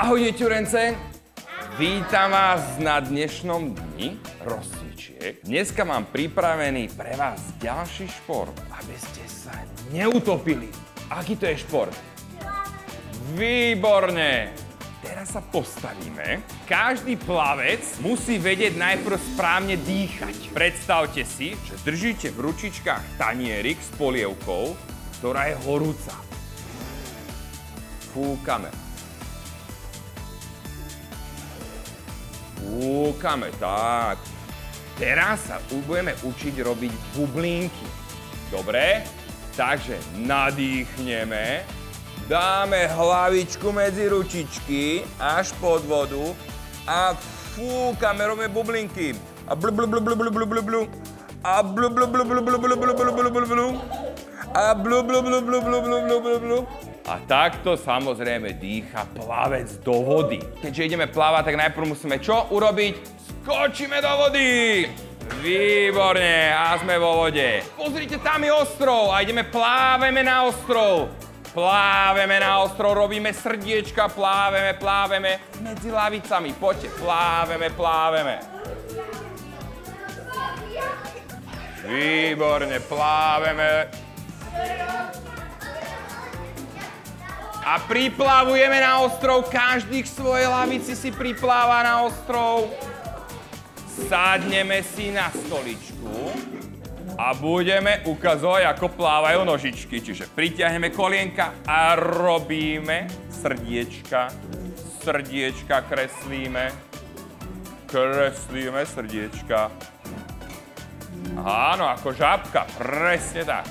Ahojte, ťurence! Vítam vás na dnešnom dni rozcvičiek. Dneska mám pripravený pre vás ďalší šport, aby ste sa neutopili. Aký to je šport? Výborne! Teraz sa postavíme. Každý plavec musí vedieť najprv správne dýchať. Predstavte si, že držíte v ručičkách tanierik s polievkou, ktorá je horúca. Fúkame. Fúkame, tak. Teraz sa budeme učiť robiť bublinky. Dobre? Takže nadýchneme, dáme hlavičku medzi ručičky až pod vodu a fúkame, robíme bublinky. A blu blu blu blu blu blu blu blu. A blu blu blu blu blu blu blu blu blu blu blu. A blu blu blu blu blu blu blu blu blu. A takto samozrejme dýcha plavec do vody. Keďže ideme plávať, tak najprv musíme čo urobiť? Skočíme do vody! Výborne, a sme vo vode. Pozrite, tam je ostrov a ideme, pláveme na ostrov. Pláveme na ostrov, robíme srdiečka, pláveme medzi lavicami. Poďte, pláveme. Výborne, pláveme. A priplavujeme na ostrov, každý k svojej lavici si pripláva na ostrov. Sadneme si na stoličku a budeme ukazovať, ako plávajú nožičky. Čiže pritiahneme kolienka a robíme srdiečka. Srdiečka kreslíme. Kreslíme srdiečka. Áno, ako žabka, presne tak.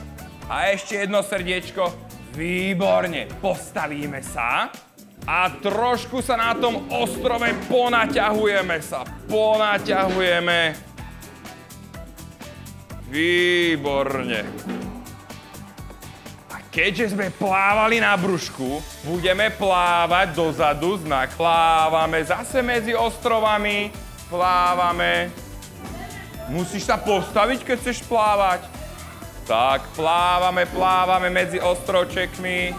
A ešte jedno srdiečko. Výborne, postavíme sa a trošku sa na tom ostrove ponaťahujeme sa. Ponaťahujeme. Výborne. A keďže sme plávali na brúšku, budeme plávať dozadu, znak. Plávame zase medzi ostrovami. Plávame. Musíš sa postaviť, keď chceš plávať. Tak, plávame medzi ostrovčekmi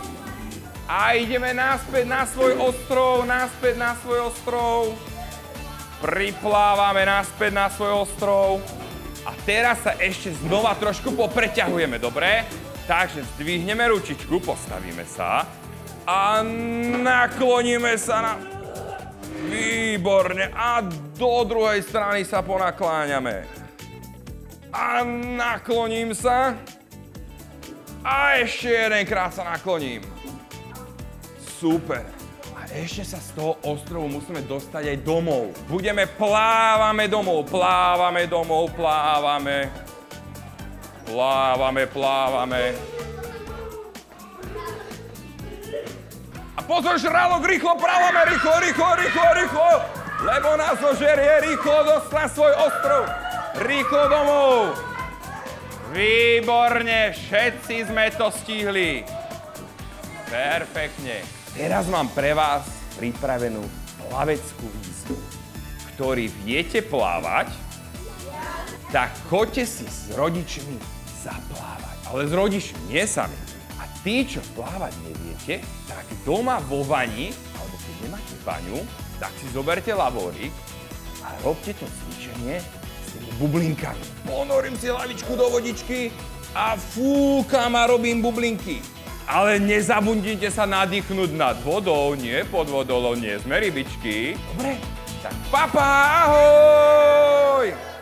a ideme naspäť na svoj ostrov, Priplávame naspäť na svoj ostrov a teraz sa ešte znova trošku popreťahujeme, dobre? Takže zdvihneme ručičku, postavíme sa a nakloníme sa na... Výborne, a do druhej strany sa ponakláňame. A nakloním sa. A ešte jedenkrát sa nakloním. Super. A ešte sa z toho ostrovu musíme dostať aj domov. Plávame domov. A pozor, žralok, rýchlo plávame, rýchlo. Lebo nás zožerie, rýchlo dosť na svoj ostrov. Rýchlo domov! Výborne, všetci sme to stihli. Perfektne. Teraz mám pre vás pripravenú plaveckú výzvu. Ktorí viete plávať, tak choďte si s rodičmi zaplávať. Ale s rodičmi, nie sami. A tí, čo plávať neviete, tak doma vo vani, alebo keď nemáte baňu, tak si zoberte lavórik a robte to cvičenie bublinkami. Ponorím si hlavičku do vodičky a fúkam a robím bublinky. Ale nezabudnite sa nadýchnúť nad vodou, nie pod vodou, nie sme rybičky. Dobre? Tak papa, ahoj!